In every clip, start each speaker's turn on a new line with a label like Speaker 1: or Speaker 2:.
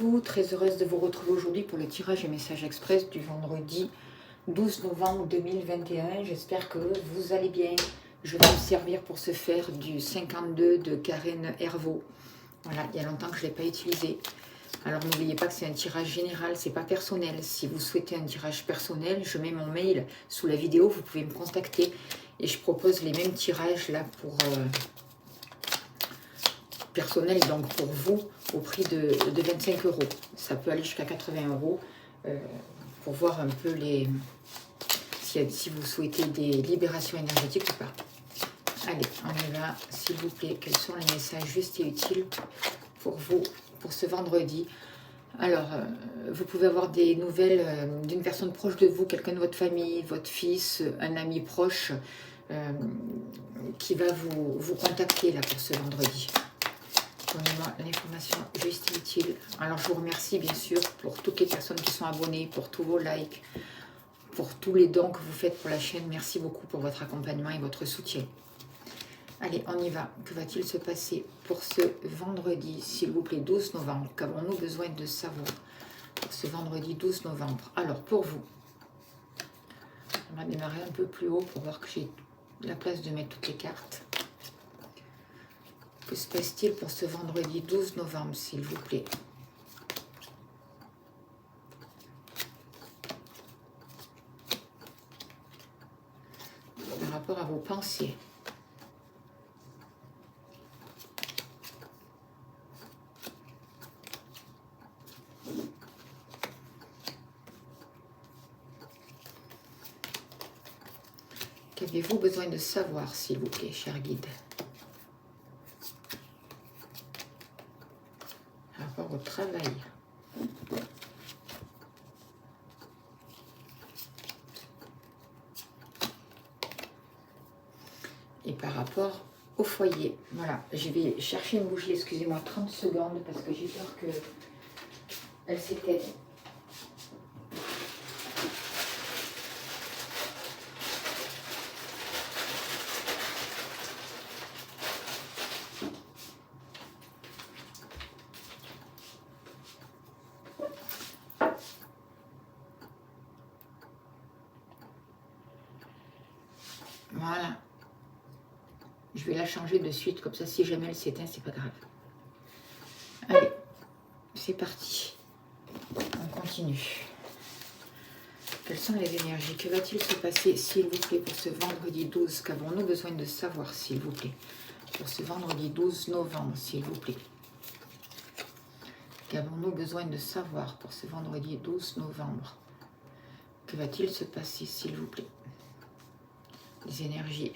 Speaker 1: vous, très heureuse de vous retrouver aujourd'hui pour le tirage et message express du vendredi 12 novembre 2021. J'espère que vous allez bien. Je vais vous servir pour ce faire du 52 de Karen Hervaux. Voilà, il y a longtemps que je ne l'ai pas utilisé. Alors n'oubliez pas que c'est un tirage général, c'est pas personnel. Si vous souhaitez un tirage personnel, je mets mon mail sous la vidéo, vous pouvez me contacter. Et je propose les mêmes tirages là pour personnel, donc pour vous, au prix de 25 €. Ça peut aller jusqu'à 80 € pour voir un peu si vous souhaitez des libérations énergétiques ou pas. Allez, on y va, s'il vous plaît. Quels sont les messages justes et utiles pour vous, pour ce vendredi? Alors, vous pouvez avoir des nouvelles d'une personne proche de vous, quelqu'un de votre famille, votre fils, un ami proche qui va vous contacter là pour ce vendredi. Donnez-moi l'information juste et utile. Alors, je vous remercie bien sûr pour toutes les personnes qui sont abonnées, pour tous vos likes, pour tous les dons que vous faites pour la chaîne. Merci beaucoup pour votre accompagnement et votre soutien. Allez, on y va. Que va-t-il se passer pour ce vendredi, s'il vous plaît, 12 novembre? Qu'avons-nous besoin de savoir pour ce vendredi 12 novembre? Alors, pour vous, on va démarrer un peu plus haut pour voir que j'ai la place de mettre toutes les cartes. Que se passe-t-il pour ce vendredi 12 novembre, s'il vous plaît? Par rapport à vos pensées. Qu'avez-vous besoin de savoir, s'il vous plaît, cher guide? Par rapport au travail. Et par rapport au foyer. Voilà, je vais chercher une bougie, excusez-moi, 30 secondes, parce que j'ai peur qu'elle s'éteigne. Voilà. Je vais la changer de suite, comme ça, si jamais elle s'éteint, c'est pas grave. Allez, c'est parti. On continue. Quelles sont les énergies? Que va-t-il se passer, s'il vous plaît, pour ce vendredi 12? Qu'avons-nous besoin de savoir, s'il vous plaît? Pour ce vendredi 12 novembre, s'il vous plaît. Qu'avons-nous besoin de savoir pour ce vendredi 12 novembre? Que va-t-il se passer, s'il vous plaît? Les énergies.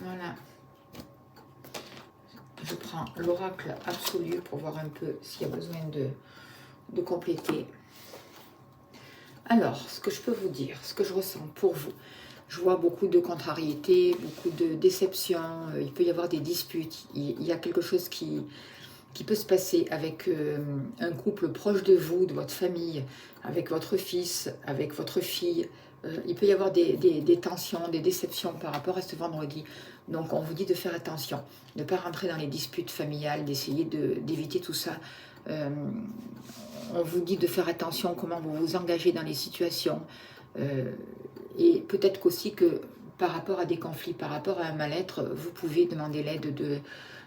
Speaker 1: Voilà. Je prends l'oracle absolu pour voir un peu s'il y a besoin de compléter. Alors, ce que je peux vous dire, ce que je ressens pour vous, je vois beaucoup de contrariétés, beaucoup de déceptions, il peut y avoir des disputes, il y a quelque chose qui peut se passer avec un couple proche de vous, de votre famille, avec votre fils, avec votre fille. Il peut y avoir des tensions, des déceptions par rapport à ce vendredi. Donc on vous dit de faire attention, de ne pas rentrer dans les disputes familiales, d'essayer d'éviter tout ça. On vous dit de faire attention comment vous vous engagez dans les situations. Et peut-être qu'aussi que par rapport à des conflits, par rapport à un mal-être, vous pouvez demander l'aide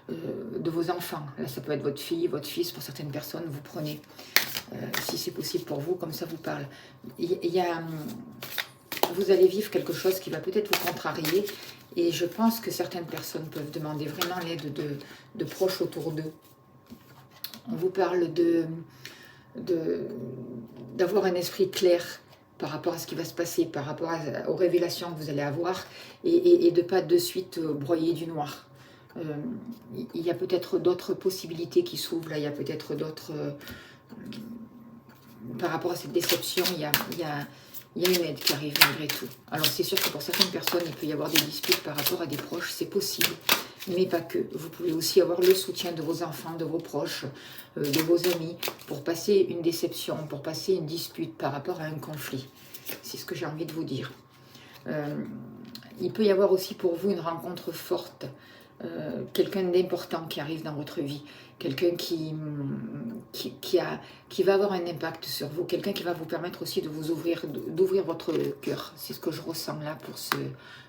Speaker 1: de vos enfants. Là, ça peut être votre fille, votre fils, pour certaines personnes, vous prenez, si c'est possible pour vous, comme ça vous parle. Vous allez vivre quelque chose qui va peut-être vous contrarier, et je pense que certaines personnes peuvent demander vraiment l'aide de proches autour d'eux. On vous parle d'avoir un esprit clair par rapport à ce qui va se passer, par rapport aux révélations que vous allez avoir, et de ne pas de suite broyer du noir. il y a peut-être d'autres possibilités qui s'ouvrent, là, il y a peut-être d'autres... par rapport à cette déception, il y a une aide qui arrive malgré tout. Alors c'est sûr que pour certaines personnes, il peut y avoir des disputes par rapport à des proches, c'est possible, mais pas que. Vous pouvez aussi avoir le soutien de vos enfants, de vos proches, de vos amis, pour passer une déception, pour passer une dispute par rapport à un conflit. C'est ce que j'ai envie de vous dire. Il peut y avoir aussi pour vous une rencontre forte, quelqu'un d'important qui arrive dans votre vie, quelqu'un qui va avoir un impact sur vous, quelqu'un qui va vous permettre aussi de vous ouvrir, d'ouvrir votre cœur. C'est ce que je ressens là pour ce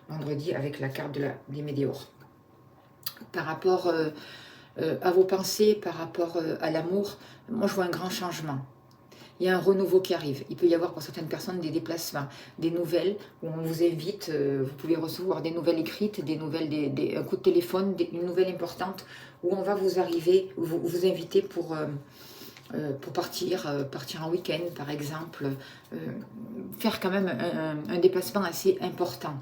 Speaker 1: vendredi avec la carte des météores. Par rapport à vos pensées, par rapport à l'amour, moi je vois un grand changement. Il y a un renouveau qui arrive. Il peut y avoir pour certaines personnes des déplacements, des nouvelles où on vous invite, vous pouvez recevoir des nouvelles écrites, des nouvelles, un coup de téléphone, une nouvelle importante où on va vous inviter pour partir en week-end par exemple, faire quand même un déplacement assez important.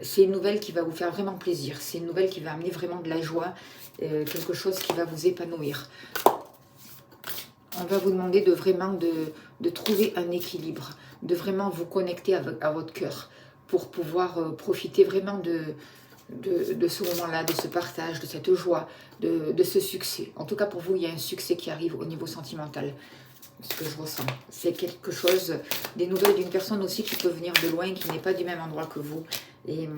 Speaker 1: C'est une nouvelle qui va vous faire vraiment plaisir, c'est une nouvelle qui va amener vraiment de la joie, quelque chose qui va vous épanouir. On va vous demander de vraiment de trouver un équilibre, de vraiment vous connecter à votre cœur pour pouvoir profiter vraiment de ce moment-là, de ce partage, de cette joie, de ce succès. En tout cas, pour vous, il y a un succès qui arrive au niveau sentimental. Ce que je ressens, c'est quelque chose, des nouvelles d'une personne aussi qui peut venir de loin, qui n'est pas du même endroit que vous et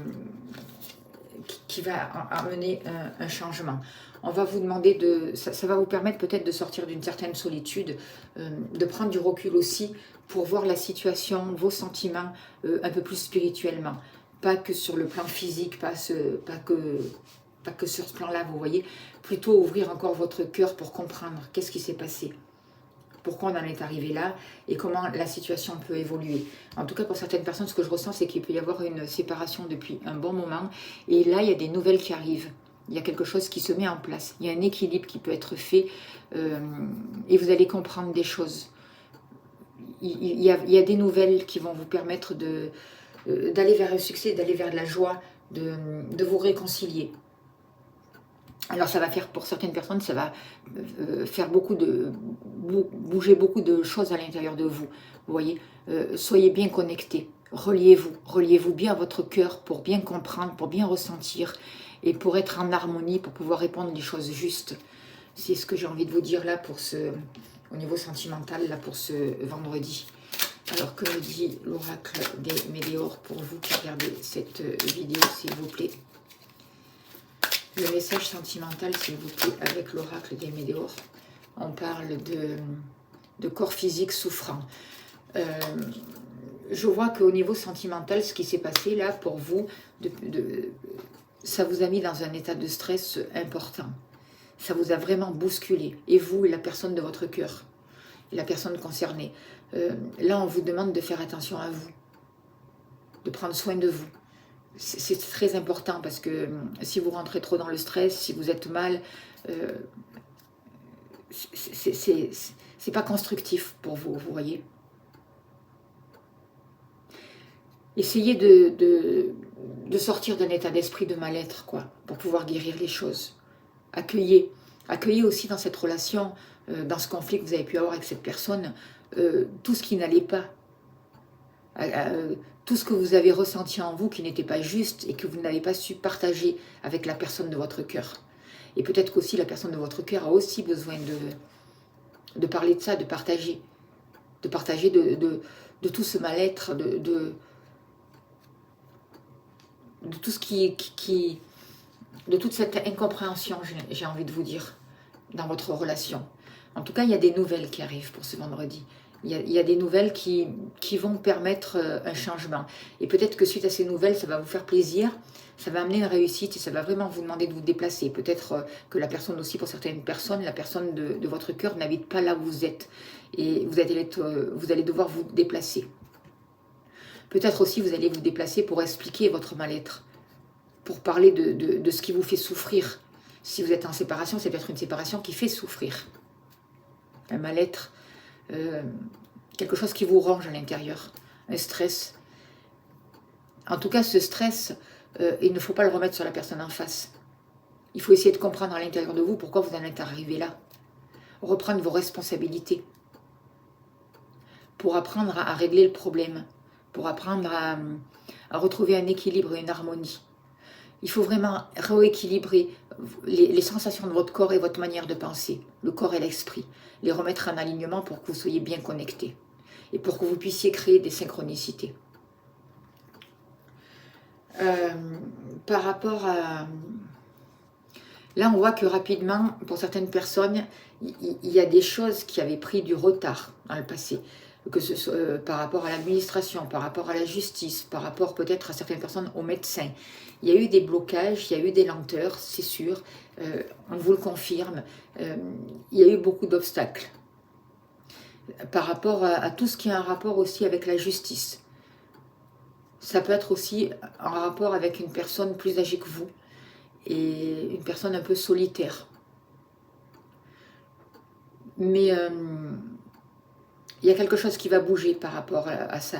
Speaker 1: qui va amener un changement. On va vous demander ça va vous permettre peut-être de sortir d'une certaine solitude, de prendre du recul aussi pour voir la situation, vos sentiments un peu plus spirituellement. Pas que sur le plan physique, pas que sur ce plan-là, vous voyez. Plutôt ouvrir encore votre cœur pour comprendre qu'est-ce qui s'est passé. Pourquoi on en est arrivé là et comment la situation peut évoluer. En tout cas, pour certaines personnes, ce que je ressens, c'est qu'il peut y avoir une séparation depuis un bon moment. Et là, il y a des nouvelles qui arrivent. Il y a quelque chose qui se met en place. Il y a un équilibre qui peut être fait et vous allez comprendre des choses. Il y a des nouvelles qui vont vous permettre d'aller vers le succès, d'aller vers de la joie, de vous réconcilier. Alors ça va faire, pour certaines personnes, ça va faire bouger beaucoup de choses à l'intérieur de vous. Vous voyez, soyez bien connectés, reliez-vous bien à votre cœur pour bien comprendre, pour bien ressentir et pour être en harmonie, pour pouvoir répondre des choses justes. C'est ce que j'ai envie de vous dire là au niveau sentimental, là pour ce vendredi. Alors que me dit l'oracle des météores pour vous qui regardez cette vidéo, s'il vous plaît? Le message sentimental, s'il vous plaît, avec l'oracle des météores. On parle de corps physique souffrant. Je vois qu'au niveau sentimental, ce qui s'est passé là pour vous, ça vous a mis dans un état de stress important. Ça vous a vraiment bousculé. Et vous et la personne de votre cœur, et la personne concernée. Là, on vous demande de faire attention à vous, de prendre soin de vous. C'est très important parce que si vous rentrez trop dans le stress, si vous êtes mal, c'est pas constructif pour vous, vous voyez. Essayez de sortir d'un état d'esprit de mal-être, quoi, pour pouvoir guérir les choses. Accueillez aussi dans cette relation, dans ce conflit que vous avez pu avoir avec cette personne, tout ce qui n'allait pas. Tout ce que vous avez ressenti en vous qui n'était pas juste et que vous n'avez pas su partager avec la personne de votre cœur. Et peut-être qu'aussi la personne de votre cœur a aussi besoin de parler de ça, de partager de tout ce mal-être, de tout ce de toute cette incompréhension, j'ai envie de vous dire, dans votre relation. En tout cas, il y a des nouvelles qui arrivent pour ce vendredi. Il y a des nouvelles qui vont permettre un changement. Et peut-être que suite à ces nouvelles, ça va vous faire plaisir, ça va amener une réussite et ça va vraiment vous demander de vous déplacer. Peut-être que la personne aussi, pour certaines personnes, la personne de votre cœur n'habite pas là où vous êtes. Et vous allez devoir vous déplacer. Peut-être aussi vous allez vous déplacer pour expliquer votre mal-être, pour parler de ce qui vous fait souffrir. Si vous êtes en séparation, c'est peut-être une séparation qui fait souffrir. Un mal-être, quelque chose qui vous ronge à l'intérieur, un stress. En tout cas, ce stress, il ne faut pas le remettre sur la personne en face. Il faut essayer de comprendre à l'intérieur de vous pourquoi vous en êtes arrivé là. Reprendre vos responsabilités pour apprendre à régler le problème, pour apprendre à retrouver un équilibre et une harmonie. Il faut vraiment rééquilibrer les sensations de votre corps et votre manière de penser, le corps et l'esprit, les remettre en alignement pour que vous soyez bien connectés et pour que vous puissiez créer des synchronicités. Par rapport à... Là, on voit que rapidement, pour certaines personnes, il y a des choses qui avaient pris du retard dans le passé, que ce soit par rapport à l'administration, par rapport à la justice, par rapport peut-être à certaines personnes aux médecins. Il y a eu des blocages, il y a eu des lenteurs, c'est sûr, on vous le confirme. Il y a eu beaucoup d'obstacles par rapport à tout ce qui a un rapport aussi avec la justice. Ça peut être aussi en rapport avec une personne plus âgée que vous et une personne un peu solitaire. Mais il y a quelque chose qui va bouger par rapport à ça,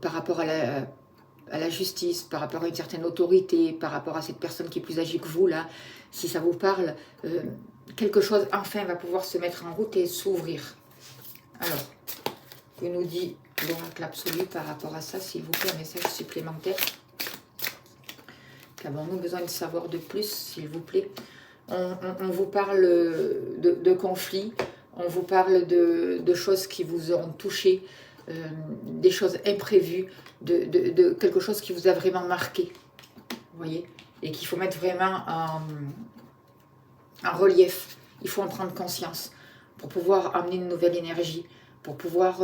Speaker 1: par rapport à la justice, par rapport à une certaine autorité, par rapport à cette personne qui est plus âgée que vous, là, si ça vous parle, quelque chose enfin va pouvoir se mettre en route et s'ouvrir. Alors, que nous dit l'oracle absolu par rapport à ça, s'il vous plaît, un message supplémentaire. Qu'avons-nous besoin de savoir de plus, s'il vous plaît? On vous parle de conflits, on vous parle de choses qui vous ont touché, des choses imprévues, de quelque chose qui vous a vraiment marqué, vous voyez, et qu'il faut mettre vraiment en relief. Il faut en prendre conscience pour pouvoir amener une nouvelle énergie, pour pouvoir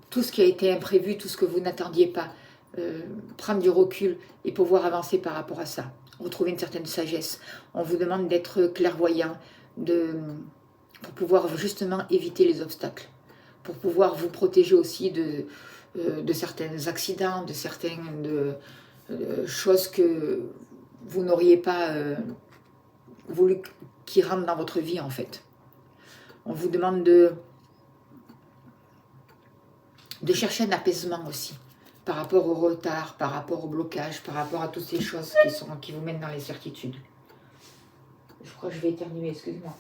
Speaker 1: tout ce qui a été imprévu, tout ce que vous n'attendiez pas, prendre du recul et pouvoir avancer par rapport à ça, retrouver une certaine sagesse. On vous demande d'être clairvoyant, pour pouvoir justement éviter les obstacles, pour pouvoir vous protéger aussi de certains accidents, de certaines choses que vous n'auriez pas voulu qui rentrent dans votre vie en fait. On vous demande de chercher un apaisement aussi, par rapport au retard, par rapport au blocage, par rapport à toutes ces choses qui vous mènent dans les certitudes. Je crois que je vais éternuer, excusez-moi.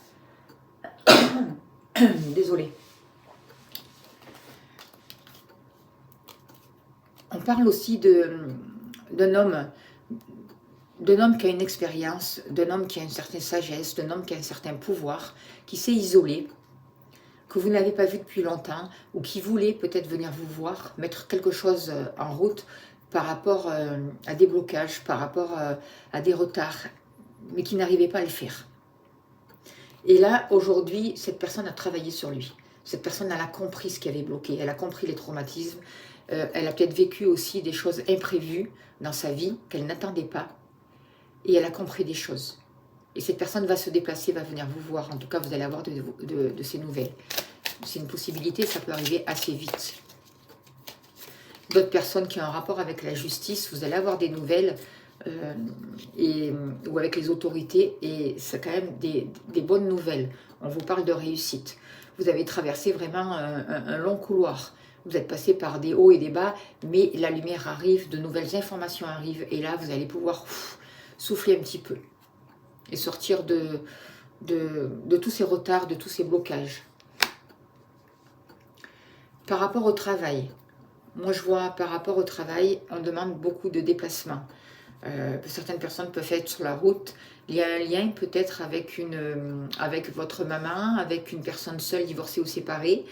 Speaker 1: Désolée. On parle aussi d'un homme qui a une expérience, d'un homme qui a une certaine sagesse, d'un homme qui a un certain pouvoir, qui s'est isolé, que vous n'avez pas vu depuis longtemps, ou qui voulait peut-être venir vous voir, mettre quelque chose en route par rapport à des blocages, par rapport à des retards, mais qui n'arrivait pas à le faire. Et là, aujourd'hui, cette personne a travaillé sur lui. Cette personne, elle a compris ce qui avait bloqué, elle a compris les traumatismes, elle a peut-être vécu aussi des choses imprévues dans sa vie qu'elle n'attendait pas, et elle a compris des choses. Et cette personne va se déplacer, va venir vous voir. En tout cas, vous allez avoir de ces nouvelles. C'est une possibilité, ça peut arriver assez vite. D'autres personnes qui ont un rapport avec la justice, vous allez avoir des nouvelles ou avec les autorités. Et c'est quand même des bonnes nouvelles. On vous parle de réussite. Vous avez traversé vraiment un long couloir. Vous êtes passé par des hauts et des bas, mais la lumière arrive, de nouvelles informations arrivent. Et là, vous allez pouvoir souffler un petit peu. Et sortir de tous ces retards, de tous ces blocages. Par rapport au travail, moi je vois par rapport au travail, on demande beaucoup de déplacements. Certaines personnes peuvent être sur la route. Il y a un lien peut-être avec votre maman, avec une personne seule, divorcée ou séparée,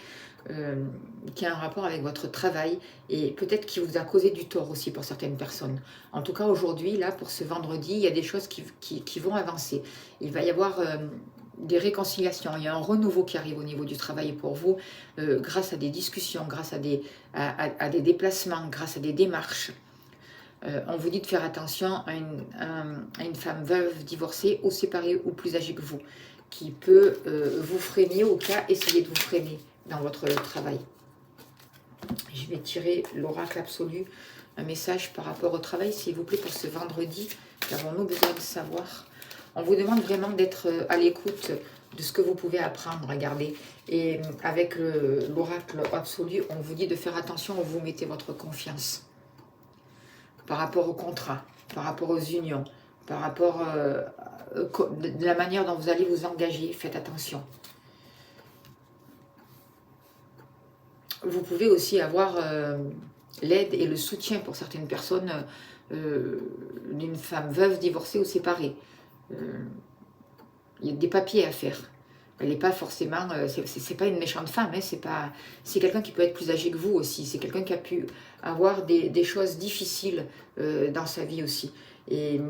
Speaker 1: qui a un rapport avec votre travail et peut-être qui vous a causé du tort aussi pour certaines personnes. En tout cas, aujourd'hui, là, pour ce vendredi, il y a des choses qui vont avancer. Il va y avoir des réconciliations, il y a un renouveau qui arrive au niveau du travail pour vous, grâce à des discussions, grâce à des déplacements, grâce à des démarches. On vous dit de faire attention à une femme veuve, divorcée ou séparée ou plus âgée que vous, qui peut vous freiner ou qui a essayé de vous freiner dans votre travail. Je vais tirer l'oracle absolu, un message par rapport au travail, s'il vous plaît, pour ce vendredi. Qu'avons-nous besoin de savoir? On vous demande vraiment d'être à l'écoute de ce que vous pouvez apprendre, regardez. Et avec l'oracle absolu, on vous dit de faire attention où vous mettez votre confiance. Par rapport au contrat, par rapport aux unions, par rapport de la manière dont vous allez vous engager. Faites attention. Vous pouvez aussi avoir l'aide et le soutien pour certaines personnes d'une femme veuve, divorcée ou séparée. Il y a des papiers à faire. Elle n'est pas forcément, c'est pas une méchante femme, hein, c'est quelqu'un qui peut être plus âgé que vous aussi, c'est quelqu'un qui a pu avoir des choses difficiles dans sa vie aussi. Et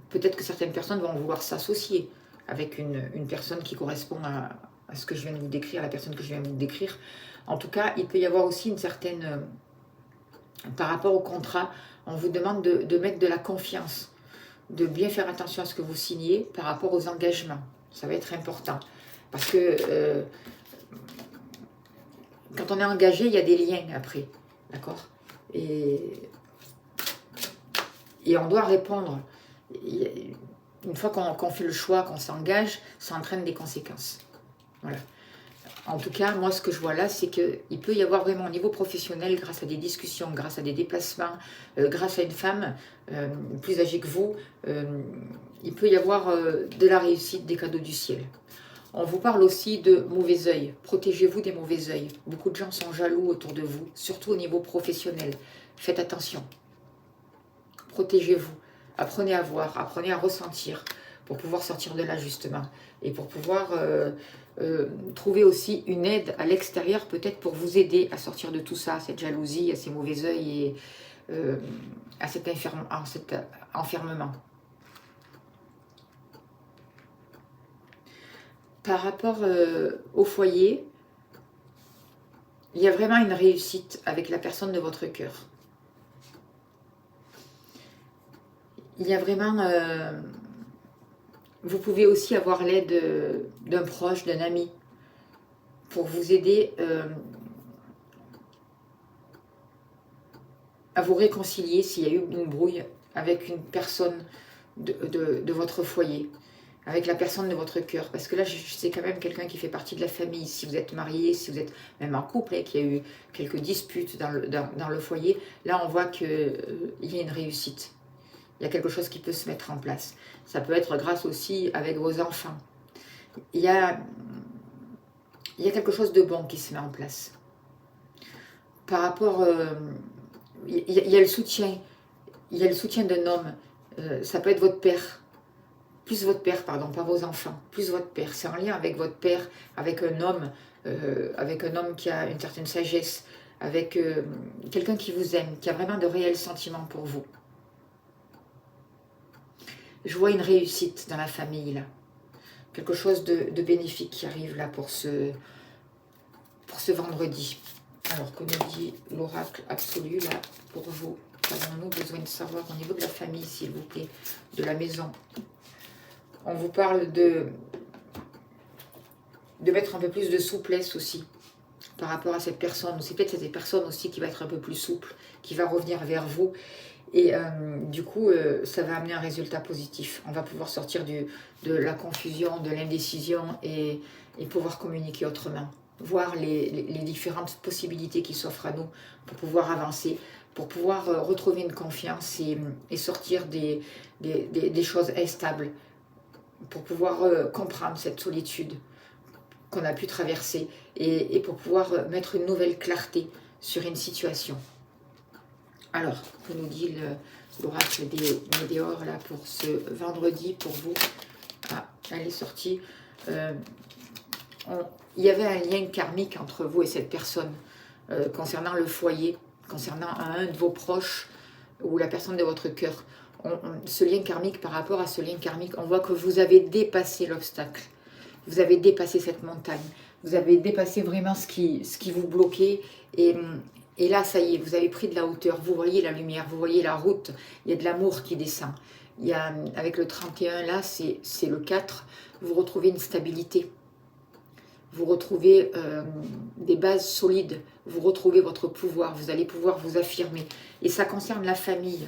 Speaker 1: peut-être que certaines personnes vont vouloir s'associer avec une personne qui correspond à ce que je viens de vous décrire, à la personne que je viens de vous décrire. En tout cas, il peut y avoir aussi une certaine, par rapport au contrat, on vous demande de mettre de la confiance, de bien faire attention à ce que vous signez par rapport aux engagements. Ça va être important. Parce que quand on est engagé, il y a des liens après. D'accord, et on doit répondre. Une fois qu'on fait le choix, qu'on s'engage, ça entraîne des conséquences. Voilà. En tout cas, moi, ce que je vois là, c'est qu'il peut y avoir vraiment au niveau professionnel, grâce à des discussions, grâce à des déplacements, grâce à une femme plus âgée que vous, il peut y avoir de la réussite, des cadeaux du ciel. On vous parle aussi de mauvais œil. Protégez-vous des mauvais œils. Beaucoup de gens sont jaloux autour de vous, surtout au niveau professionnel. Faites attention. Protégez-vous. Apprenez à voir, apprenez à ressentir pour pouvoir sortir de là, justement. Et pour pouvoir trouver aussi une aide à l'extérieur, peut-être pour vous aider à sortir de tout ça, cette jalousie, à ces mauvais œils et à cet enfermement. Par rapport au foyer, il y a vraiment une réussite avec la personne de votre cœur. Il y a vraiment... vous pouvez aussi avoir l'aide d'un proche, d'un ami, pour vous aider à vous réconcilier s'il y a eu une brouille avec une personne de votre foyer, avec la personne de votre cœur. Parce que là, c'est quand même quelqu'un qui fait partie de la famille. Si vous êtes marié, si vous êtes même en couple, et qu'il y a eu quelques disputes dans le foyer, là, on voit qu'il y a une réussite. Il y a quelque chose qui peut se mettre en place. Ça peut être grâce aussi avec vos enfants. Il y a quelque chose de bon qui se met en place. Par rapport... il y a le soutien. Il y a le soutien d'un homme. Ça peut être votre père. Plus votre père, pardon, pas vos enfants. Plus votre père. C'est en lien avec votre père, avec un homme qui a une certaine sagesse, avec quelqu'un qui vous aime, qui a vraiment de réels sentiments pour vous. Je vois une réussite dans la famille, là. Quelque chose de bénéfique qui arrive là pour ce vendredi. Alors, que nous dit l'oracle absolu, là, pour vous? Avons-nous besoin de savoir au niveau de la famille, s'il vous plaît, de la maison? On vous parle de mettre un peu plus de souplesse aussi par rapport à cette personne. C'est peut-être cette personne aussi qui va être un peu plus souple, qui va revenir vers vous. Et du coup, ça va amener un résultat positif. On va pouvoir sortir de la confusion, de l'indécision et pouvoir communiquer autrement. Voir les différentes possibilités qui s'offrent à nous pour pouvoir avancer, pour pouvoir retrouver une confiance et sortir des choses instables, pour pouvoir comprendre cette solitude qu'on a pu traverser et pour pouvoir mettre une nouvelle clarté sur une situation. Alors, que nous dit l'oracle des météores là pour ce vendredi pour vous? Ah, elle est sortie. Il y avait un lien karmique entre vous et cette personne concernant le foyer, concernant un de vos proches ou la personne de votre cœur. Ce lien karmique, par rapport à ce lien karmique, on voit que vous avez dépassé l'obstacle. Vous avez dépassé cette montagne. Vous avez dépassé vraiment ce qui vous bloquait et là, ça y est, vous avez pris de la hauteur, vous voyez la lumière, vous voyez la route, il y a de l'amour qui descend. Il y a, avec le 31, là, c'est le 4, vous retrouvez une stabilité. Vous retrouvez des bases solides, vous retrouvez votre pouvoir, vous allez pouvoir vous affirmer. Et ça concerne la famille.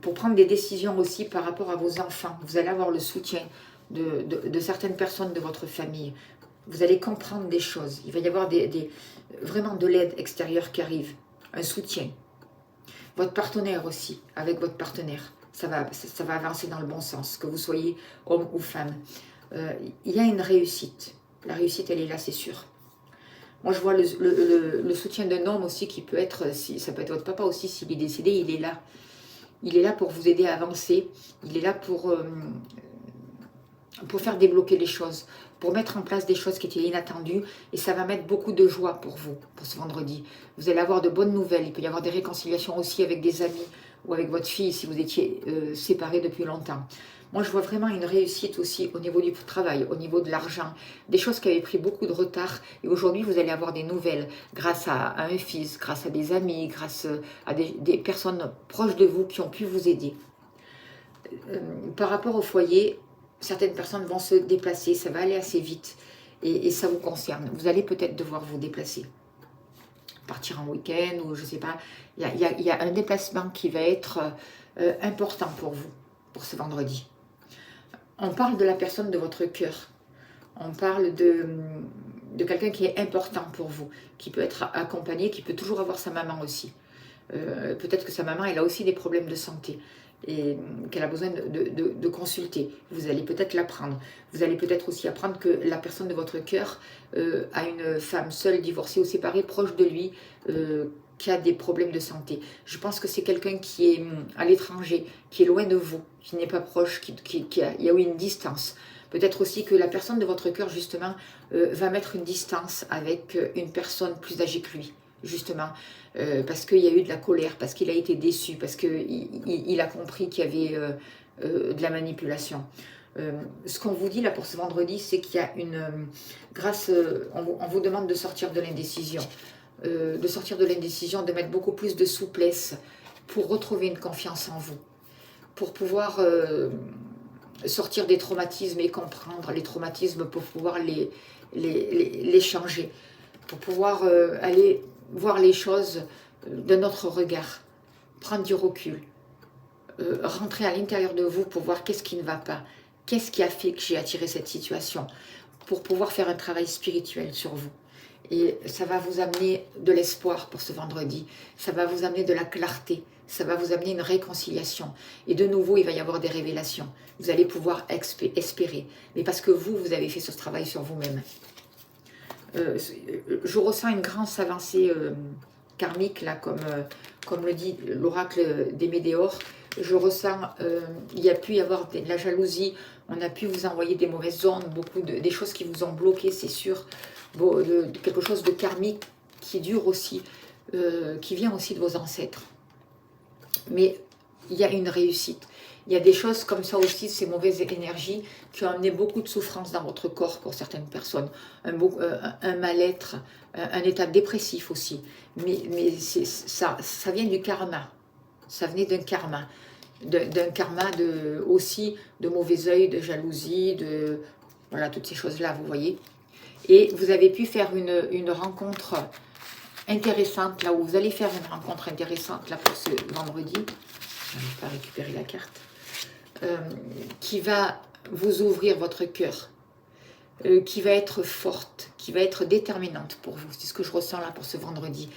Speaker 1: Pour prendre des décisions aussi par rapport à vos enfants, vous allez avoir le soutien de certaines personnes de votre famille. Vous allez comprendre des choses. Il va y avoir vraiment de l'aide extérieure qui arrive. Un soutien. Votre partenaire aussi, avec votre partenaire. ça va avancer dans le bon sens, que vous soyez homme ou femme. Il y a une réussite. La réussite, elle est là, c'est sûr. Moi, je vois le soutien d'un homme aussi qui peut être, si, ça peut être votre papa aussi, s'il est décédé, il est là. Il est là pour vous aider à avancer. Il est là pour faire débloquer les choses, pour mettre en place des choses qui étaient inattendues. Et ça va mettre beaucoup de joie pour vous, pour ce vendredi. Vous allez avoir de bonnes nouvelles. Il peut y avoir des réconciliations aussi avec des amis ou avec votre fille si vous étiez séparés depuis longtemps. Moi, je vois vraiment une réussite aussi au niveau du travail, au niveau de l'argent, des choses qui avaient pris beaucoup de retard. Et aujourd'hui, vous allez avoir des nouvelles grâce à un fils, grâce à des amis, grâce à des personnes proches de vous qui ont pu vous aider. Par rapport au foyer, certaines personnes vont se déplacer, ça va aller assez vite et ça vous concerne. Vous allez peut-être devoir vous déplacer, partir en week-end ou je ne sais pas. Il y a un déplacement qui va être important pour vous, pour ce vendredi. On parle de la personne de votre cœur. On parle de quelqu'un qui est important pour vous, qui peut être accompagné, qui peut toujours avoir sa maman aussi. Peut-être que sa maman, elle a aussi des problèmes de santé et qu'elle a besoin de consulter. Vous allez peut-être l'apprendre. Vous allez peut-être aussi apprendre que la personne de votre cœur a une femme seule, divorcée ou séparée, proche de lui, qui a des problèmes de santé. Je pense que c'est quelqu'un qui est à l'étranger, qui est loin de vous, qui n'est pas proche, il y a eu une distance. Peut-être aussi que la personne de votre cœur, justement, va mettre une distance avec une personne plus âgée que lui, justement, parce qu'il y a eu de la colère, parce qu'il a été déçu, parce qu'il a compris qu'il y avait de la manipulation. Ce qu'on vous dit là pour ce vendredi, c'est qu'il y a une grâce, on vous demande de sortir de l'indécision, de mettre beaucoup plus de souplesse pour retrouver une confiance en vous, pour pouvoir sortir des traumatismes et comprendre les traumatismes pour pouvoir les changer, pour pouvoir aller voir les choses d'un autre regard, prendre du recul, rentrer à l'intérieur de vous pour voir qu'est-ce qui ne va pas, qu'est-ce qui a fait que j'ai attiré cette situation, pour pouvoir faire un travail spirituel sur vous. Et ça va vous amener de l'espoir pour ce vendredi, ça va vous amener de la clarté, ça va vous amener une réconciliation. Et de nouveau, il va y avoir des révélations. Vous allez pouvoir espérer, mais parce que vous avez fait ce travail sur vous-même. Je ressens une grande avancée karmique, là, comme le dit l'oracle des Médéors. Je ressens, il y a pu y avoir de la jalousie, on a pu vous envoyer des mauvaises ondes, des choses qui vous ont bloqué, c'est sûr, quelque chose de karmique qui dure aussi, qui vient aussi de vos ancêtres. Mais il y a une réussite. Il y a des choses comme ça aussi, ces mauvaises énergies qui ont amené beaucoup de souffrance dans votre corps pour certaines personnes. Un mal-être, un état dépressif aussi. Mais ça vient du karma. Ça venait d'un karma. D'un karma aussi de mauvais œil, de jalousie, voilà, toutes ces choses-là, vous voyez. Et vous avez pu faire une rencontre intéressante, là où vous allez faire une rencontre intéressante, là pour ce vendredi. Je n'arrive pas à récupérer la carte. Qui va vous ouvrir votre cœur, qui va être forte, qui va être déterminante pour vous. C'est ce que je ressens là pour ce vendredi.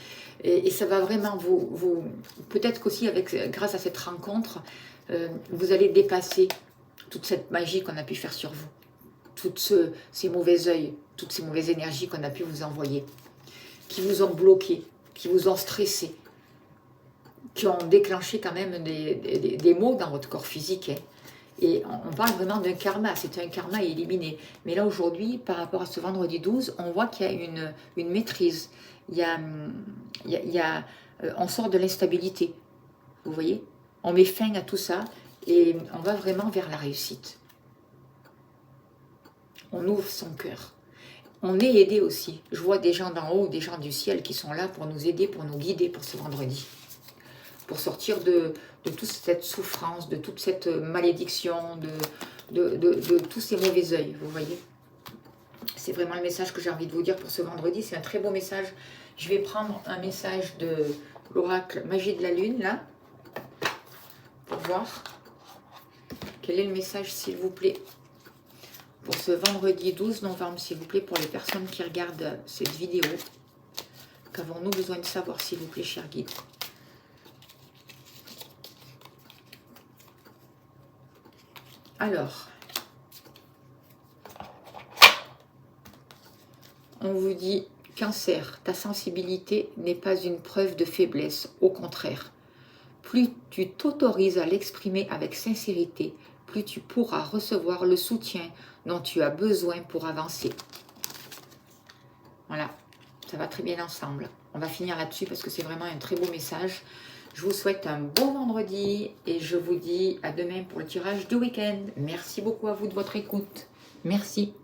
Speaker 1: Et ça va vraiment vous peut-être qu'aussi grâce à cette rencontre, vous allez dépasser toute cette magie qu'on a pu faire sur vous, toutes ces mauvais œils, toutes ces mauvaises énergies qu'on a pu vous envoyer, qui vous ont bloqué, qui vous ont stressé, qui ont déclenché quand même des maux dans votre corps physique. Hein. Et on parle vraiment d'un karma, c'est un karma éliminé. Mais là aujourd'hui, par rapport à ce vendredi 12, on voit qu'il y a une maîtrise. On sort de l'instabilité, vous voyez. On met fin à tout ça et on va vraiment vers la réussite. On ouvre son cœur. On est aidé aussi. Je vois des gens d'en haut, des gens du ciel qui sont là pour nous aider, pour nous guider pour ce vendredi. Pour sortir de toute cette souffrance, de toute cette malédiction, de tous ces mauvais œils, vous voyez. C'est vraiment le message que j'ai envie de vous dire pour ce vendredi. C'est un très beau message. Je vais prendre un message de l'oracle Magie de la Lune, là, pour voir quel est le message, s'il vous plaît, pour ce vendredi 12 novembre, s'il vous plaît, pour les personnes qui regardent cette vidéo. Qu'avons-nous besoin de savoir, s'il vous plaît, cher guide? Alors, on vous dit, Cancer, ta sensibilité n'est pas une preuve de faiblesse, au contraire. Plus tu t'autorises à l'exprimer avec sincérité, plus tu pourras recevoir le soutien dont tu as besoin pour avancer. Voilà, ça va très bien ensemble. On va finir là-dessus parce que c'est vraiment un très beau message. Je vous souhaite un bon vendredi et je vous dis à demain pour le tirage du week-end. Merci beaucoup à vous de votre écoute. Merci.